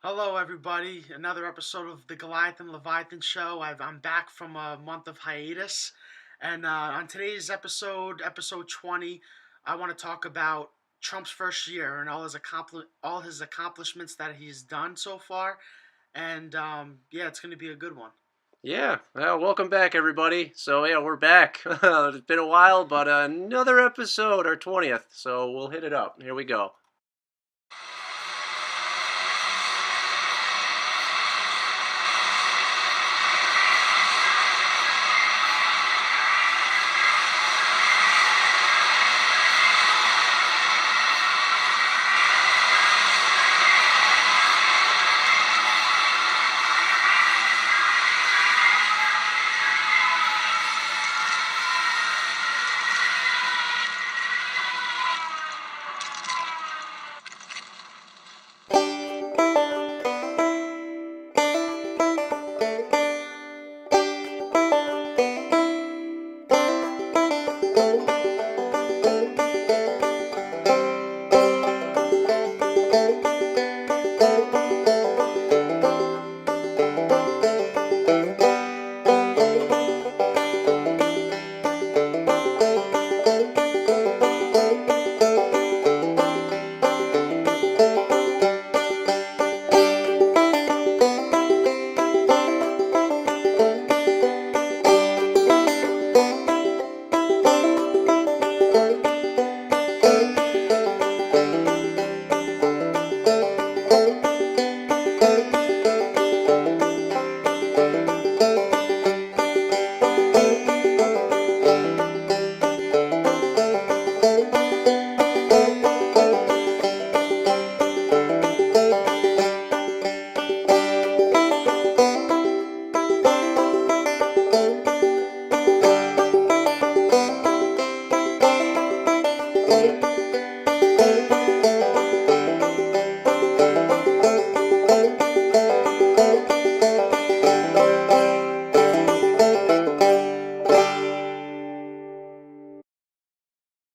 Hello, everybody. Another episode of the Goliath and Leviathan Show. I'm back from a month of hiatus. And on today's episode 20, I want to talk about Trump's first year and all his accomplishments that he's done so far. And yeah, it's going to be a good one. Yeah, well, welcome back, everybody. So, yeah, we're back. It's been a while, but another episode, our 20th. So, we'll hit it up. Here we go.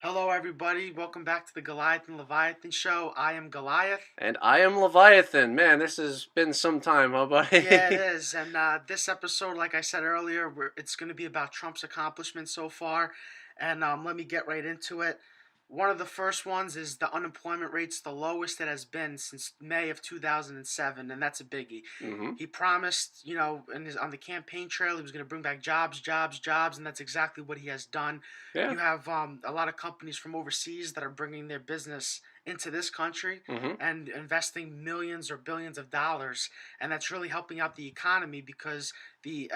Hello, everybody. Welcome back to the Goliath and Leviathan Show. I am Goliath. And I am Leviathan. Man, this has been some time, huh, buddy? Yeah, it is. And this episode, like I said earlier, it's going to be about Trump's accomplishments so far. And let me get right into it. One of the first ones is the unemployment rate's the lowest it has been since May of 2007, and that's a biggie. Mm-hmm. He promised, on the campaign trail, he was going to bring back jobs, jobs, jobs, and that's exactly what he has done. Yeah. You have a lot of companies from overseas that are bringing their business into this country Mm-hmm. and investing millions or billions of dollars, and that's really helping out the economy because the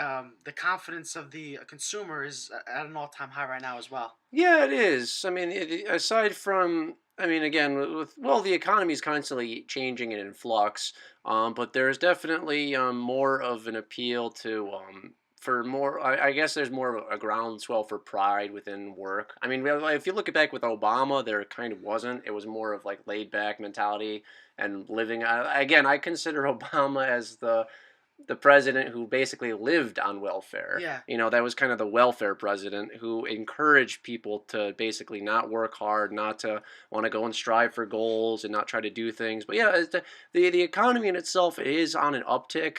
confidence of the consumer is at an all-time high right now as well. Yeah, it is. I mean, aside from, I mean, again, well, the economy is constantly changing and in flux, but there's definitely more of an appeal to for more. I guess there's more of a groundswell for pride within work. I mean, if you look back with Obama, there kind of wasn't. It was more of like laid back mentality and living. Again, I consider Obama as the president who basically lived on welfare. Yeah. You know, that was kind of the welfare president who encouraged people to basically not work hard, not to want to go and strive for goals and not try to do things. But yeah, the economy in itself is on an uptick.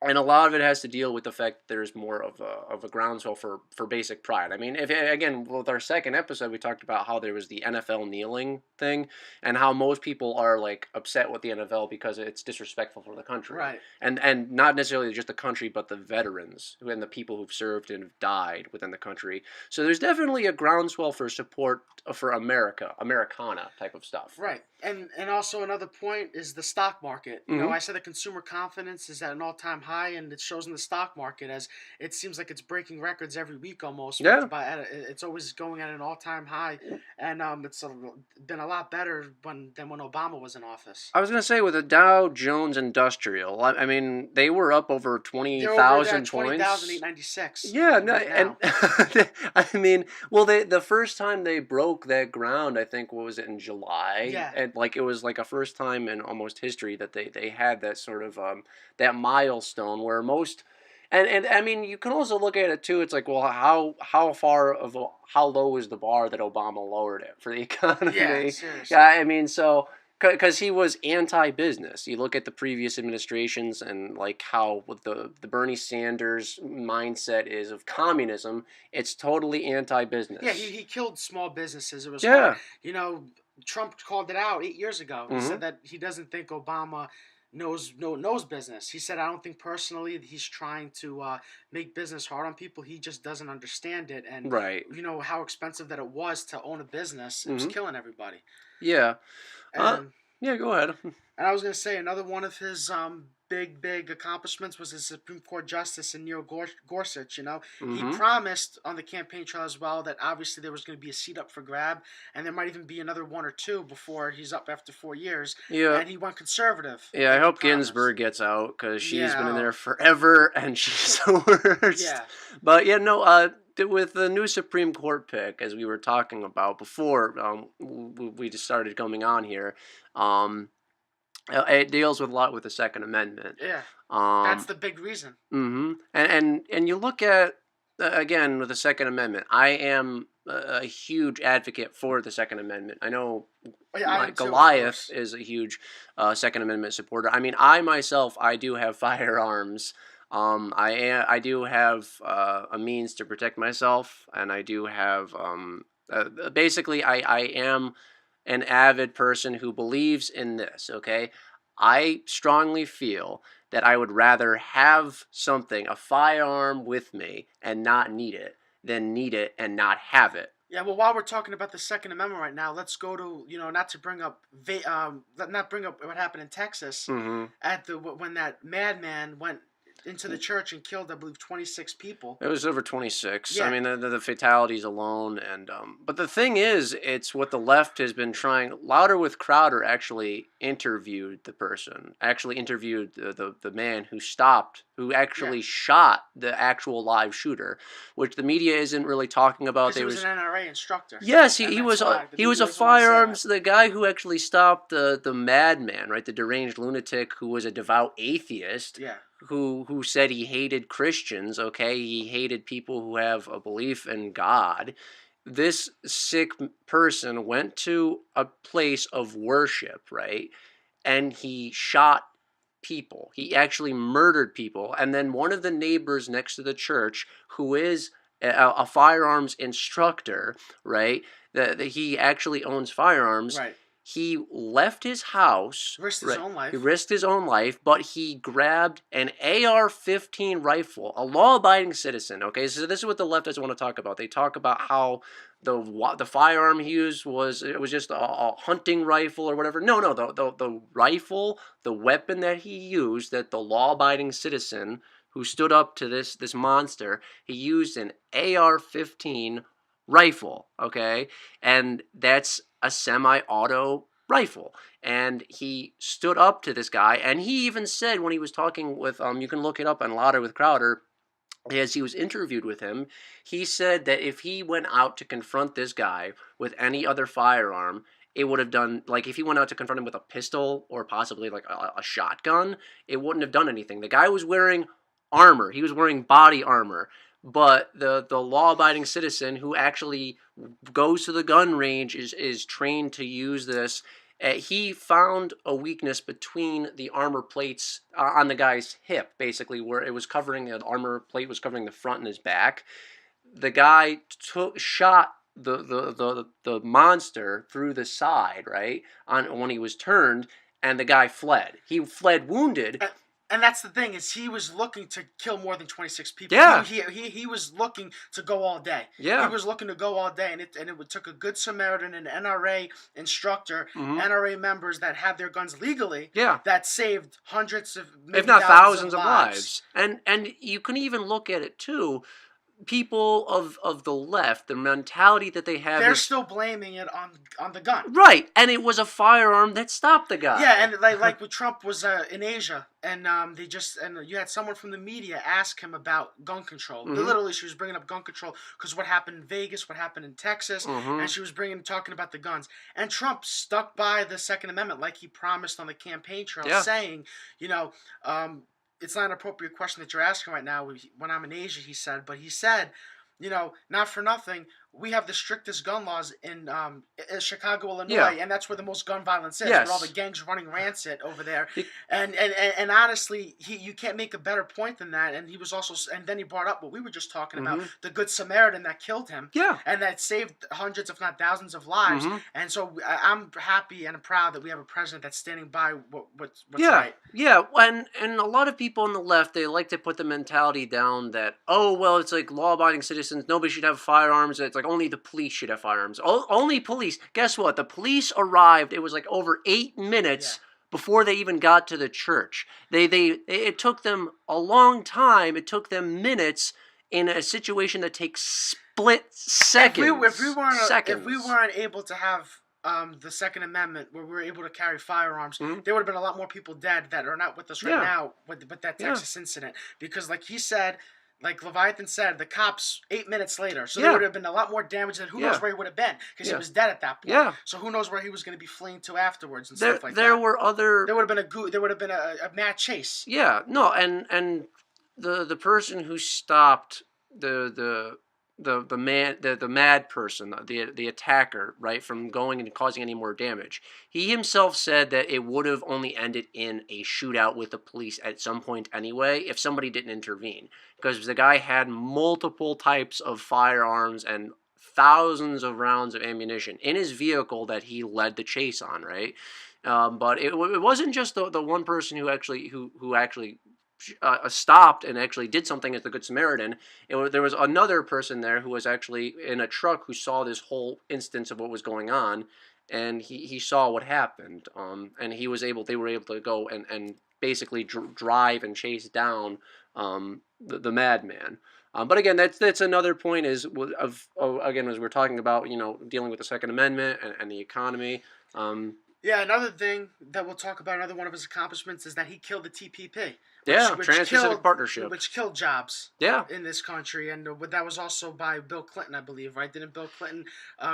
And a lot of it has to deal with the fact that there's more of a groundswell for basic pride. I mean, if again with our second episode, we talked about how there was the NFL kneeling thing, and how most people are like upset with the NFL because it's disrespectful for the country, Right. and not necessarily just the country, but the veterans and the people who've served and have died within the country. So there's definitely a groundswell for support for Americana type of stuff. Right. And also another point is the stock market. Mm-hmm. I said the consumer confidence is at an all-time high, and it shows in the stock market as it seems like it's breaking records every week almost. Yeah. It's always going at an all-time high, and been a lot better than when Obama was in office. I was gonna say with the Dow Jones Industrial, I mean they were up over 20,000 points. 20,896. Yeah, no, right and I mean, well, the first time they broke that ground, I think, what was it in July? Yeah. And like it was like a first time in almost history that they had that sort of that milestone where most. And I mean, you can also look at it too. It's like, well, how low is the bar that Obama lowered it for the economy? Yeah, seriously. Yeah, I mean, so because he was anti-business. You look at the previous administrations and like how with the Bernie Sanders mindset is of communism. It's totally Yeah, anti-business. he killed small businesses. It was hard. Yeah. You know, Trump called it out 8 years ago. He Mm-hmm. said that he doesn't think Obama knows business. He said, I don't think personally that he's trying to make business hard on people. He just doesn't understand it, and Right. you know how expensive that it was to own a business. It was Mm-hmm. killing everybody. Yeah. Uh. And Yeah. Go ahead. And I was going to say another one of his big accomplishments was his Supreme Court Justice in Gorsuch. You know, he Mm-hmm. promised on the campaign trail as well that obviously there was going to be a seat up for grab, and there might even be another one or two before he's up after 4 years. Yeah. And he went conservative, Yeah, I like he hope promised. Ginsburg gets out because she's been in Yeah, there forever and she's the worst. yeah, But yeah, no, with the new Supreme Court pick, as we were talking about before, we just started coming on here. Um, it deals with a lot with the Second Amendment. yeah. That's Um, the big reason. and you look at again with the Second Amendment. I am a huge advocate for the Second Amendment. I know Oh, yeah, I am too, of Goliath course. is a huge Second Amendment supporter. I mean, I myself, I do have firearms. I do have a means to protect myself, and I do have basically I am an avid person who believes in this. Okay, I strongly feel that I would rather have something, a firearm with me, and not need it, than need it and not have it. Yeah, well, while we're talking about the Second Amendment right now, let's go to not to bring up not bring up what happened in Texas Mm-hmm. at the when that madman went into the church and killed, I believe, 26 people. It was over 26. I Yeah, mean, the fatalities alone, and but the thing is, it's what the left has been trying. Louder with Crowder actually interviewed the person, actually interviewed the man who stopped, who yeah, actually shot the actual live shooter, which the media isn't really talking about. because he They was was an NRA instructor, Yes, and he that's was why the he was media a doesn't want to say that. firearms the guy who actually stopped the madman, right? The deranged lunatic who was a devout atheist Yeah, who said he hated Christians, okay? He hated people who have a belief in God. This sick person went to a place of worship, right? And he shot people. He actually murdered people. And then one of the neighbors next to the church, who is a firearms instructor, right? That he actually owns firearms. right. He left his house, Risked his right? own He life. risked his own life, but he grabbed an AR-15 rifle, a law-abiding citizen. Okay, so this is what the leftists want to talk about. They talk about how the firearm he used was just a hunting rifle or whatever. No, no, the rifle, the weapon that he used, that the law-abiding citizen who stood up to this monster, he used an AR-15 rifle. Okay, and that's a semi-auto rifle, and he stood up to this guy, and he even said when he was talking with you can look it up on Louder with Crowder, as he was interviewed with him, he said that if he went out to confront this guy with any other firearm, it would have done, like if he went out to confront him with a pistol or possibly like a shotgun, it wouldn't have done anything. The guy was wearing armor, he was wearing body armor, but the law-abiding citizen who actually goes to the gun range is trained to use this. He found a weakness between the armor plates on the guy's hip, basically, where it was covering the armor plate was covering the front and his back. The guy shot the monster through the side, right, on when he was turned, and the guy fled. He fled wounded. And that's the thing is he was looking to kill more than 26 people. Yeah, He was looking to go all day. He yeah. was looking to go all day, and it took a good Samaritan, an NRA instructor, Mm-hmm. NRA members that had their guns legally Yeah. that saved hundreds of If maybe not thousands thousands of of lives. lives. And you can even look at it too. People of the left, the mentality that they have They're is still blaming it on the gun. right, and it was a firearm that stopped the Yeah, guy. and like when Trump was in Asia, and you had someone from the media ask him about gun control. Mm-hmm. Literally, she was bringing up gun control because what happened in Vegas, what happened in Texas, Mm-hmm. and she was talking about the guns. And Trump stuck by the Second Amendment like he promised on the campaign trail, Yeah. saying, you know, it's not an appropriate question that you're asking right now. When I'm in Asia, he said, but he said, not for nothing, we have the strictest gun laws in Chicago, Yeah. Illinois, and that's where the most gun violence is, where all the Yes. gangs running rancid over there. Be- And honestly, you can't make a better point than that. And he was also, and then he brought up what we were just talking about, mhm. the Good Samaritan that killed him, Yeah. and that saved hundreds, if not thousands, of lives. Mhm. And so I'm happy and proud that we have a president that's standing by what's Yeah, right. yeah, and a lot of people on the left, they like to put the mentality down that, oh well, it's like law-abiding citizens, nobody should have firearms. It's like only the police should have firearms. Only police. Guess what? The police arrived. It was like over 8 minutes Yeah. before they even got to the church. It took them a long time. It took them minutes in a situation that takes split seconds. If we Seconds. weren't able to have the Second Amendment, where we were able to carry firearms, Mhm. there would have been a lot more people dead that are not with us right Yeah, now with that yeah, Texas incident. Because, like he said, like Leviathan said, the cops 8 minutes later, so there would yeah, have been a lot more damage, and who knows yeah, where he would have been because he yeah, was dead at that point. yeah. So who knows where he was going to be fleeing to afterwards and There stuff like there that. were other. There would have been a mad chase. Yeah, no, and the person who stopped the man the mad person, the attacker, right, from going and causing any more damage. He himself said that it would have only ended in a shootout with the police at some point anyway if somebody didn't intervene, because the guy had multiple types of firearms and thousands of rounds of ammunition in his vehicle that he led the chase on, right? But it wasn't just the one person who actually stopped and actually did something as the Good Samaritan. There was another person there who was actually in a truck who saw this whole instance of what was going on, and he saw what happened. And they were able to go and basically drive and chase down the madman. But again, that's another point again, as we're talking about, dealing with the Second Amendment and the economy. Um, Yeah, another thing that we'll talk about, another one of his accomplishments, is that he killed the TPP, yeah, Trans-Pacific Partnership. which killed jobs Yeah, in this country, and that was also by Bill Clinton, I believe, right? Didn't Bill Clinton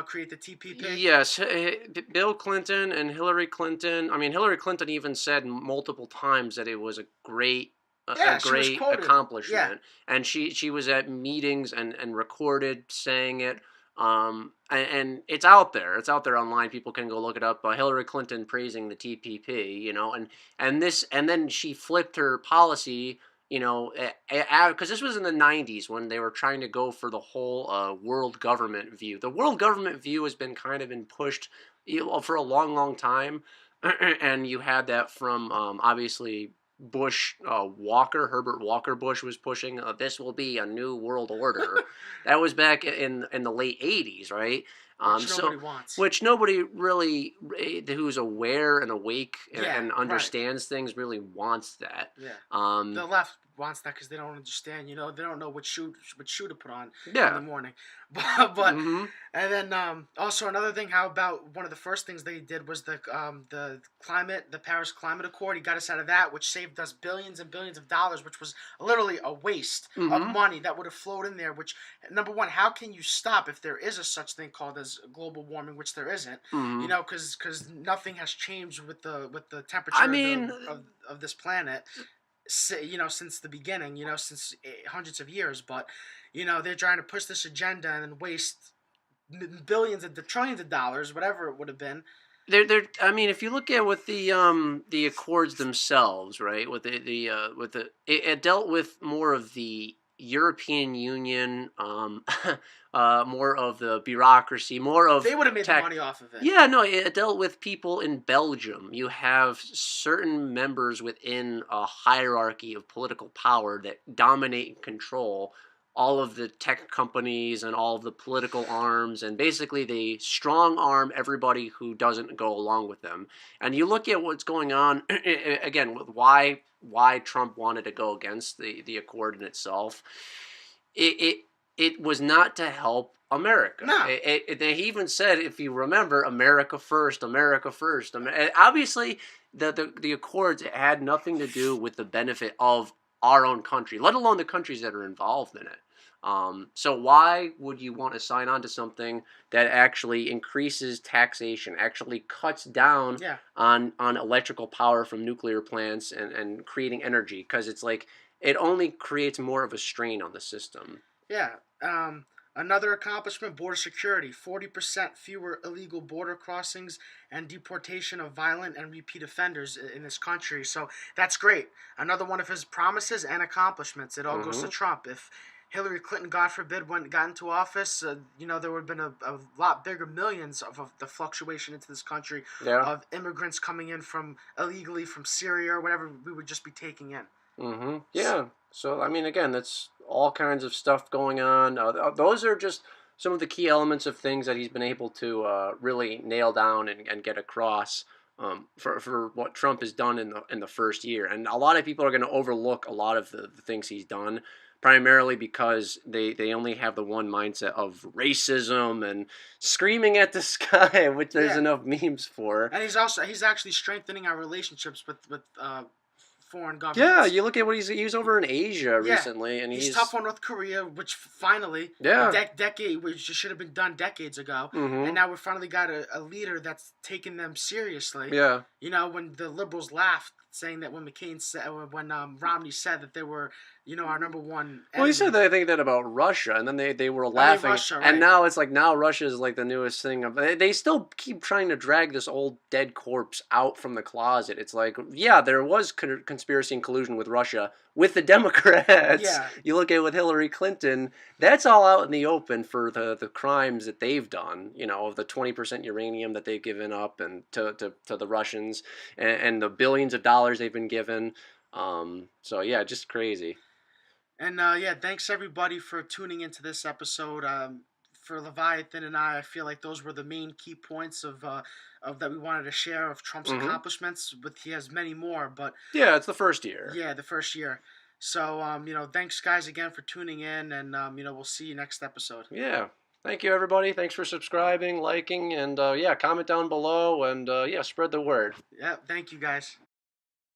create the TPP? yes, Bill Clinton and Hillary Clinton. I mean, Hillary Clinton even said multiple times that it was a Yeah, she was great quoted. Yeah, accomplishment, and she was at meetings and recorded saying it. And it's out there. It's out there online. People can go look it up. Hillary Clinton praising the TPP, and then she flipped her policy. Because this was in the '90s when they were trying to go for the whole world government view. The world government view has been kind of been pushed for a long, long time, and you had that from obviously Bush, Herbert Walker Bush was pushing. This will be a new world order. That was back in the late '80s, right? which So nobody wants. which nobody really who's aware and awake Yeah, and right. understands things really wants that. Yeah, the Um, left wants that because they don't understand. They don't know what shoe to put on in the yeah. morning. But Mm-hmm. and then also another thing. How about one of the first things they did was the Paris Climate Accord. He got us out of that, which saved us billions and billions of dollars, which was literally a waste of Mm-hmm. money that would have flowed in there. Which, number one, how can you stop if there is a such thing called as global warming, which there isn't? Mm-hmm. Because nothing has changed with the I temperature mean, of this planet, since the beginning, since hundreds of years. But they're trying to push this agenda and then waste billions of the trillions of dollars, whatever it would have been. I mean, if you look at what the accords themselves, right? It dealt with more of the European Union, more of the bureaucracy, more of They would have made the tech. money off of it. Yeah, no, it dealt with people in Belgium. You have certain members within a hierarchy of political power that dominate and control all of the tech companies and all of the political arms, and basically they strong arm everybody who doesn't go along with them. And you look at what's going on again with why Trump wanted to go against the accord in itself. It it it was not to help America. No. He even said, if you remember, America first, America first. Obviously, the accords had nothing to do with the benefit of our own country, let alone the countries that are involved in it. So why would you want to sign on to something that actually increases taxation, actually cuts down Yeah. on electrical power from nuclear plants and creating energy? Because it's like it only creates more of a strain on the system. Yeah. Another accomplishment: border security. 40% fewer illegal border crossings and deportation of violent and repeat offenders in this country. So that's great. Another one of his promises and accomplishments. It all goes to Mm-hmm. Trump. If Hillary Clinton, God forbid, got into office, there would have been a lot bigger millions of the fluctuation into this country Yeah. of immigrants coming in from illegally from Syria or whatever we would just be taking in. Mm-hmm. Yeah. So I mean, again, that's all kinds of stuff going on. Those are just some of the key elements of things that he's been able to really nail down and get across for what Trump has done in the first year. And a lot of people are going to overlook a lot of the things he's done, primarily because they only have the one mindset of racism and screaming at the sky, which there's Yeah, enough memes for. and he's actually strengthening our relationships with foreign Yeah, governments. you look at what he was over in Asia Yeah, recently, and he's tough he's on North Korea, which finally yeah. which should have been done decades ago, and Mm-hmm. now we finally got a leader that's taking them seriously. Yeah. When the liberals laughed, saying that when McCain said when Romney said that they were our number one Well, he said enemy. that, I think that about Russia, and then they were Oh yeah, laughing, Russia, and right? now it's like now Russia is like the newest thing. They still keep trying to drag this old dead corpse out from the closet. It's like, yeah, there was conspiracy and collusion with Russia with the Democrats. Yeah, You look at with Hillary Clinton, that's all out in the open for the crimes that they've done. Of the 20% uranium that they've given up and to the Russians, and the billions of dollars they've been given. So yeah, just crazy. and yeah, thanks everybody for tuning into this episode. For Leviathan and I feel like those were the main key points of that we wanted to share of Trump's Mm-hmm. accomplishments. But he has many more. But Yeah, it's the first year. yeah, the first year. So thanks guys again for tuning in, and we'll see you next episode. Yeah. Thank you, everybody. Thanks for subscribing, liking, and yeah, comment down below, and yeah, spread the word. Yeah, thank you guys.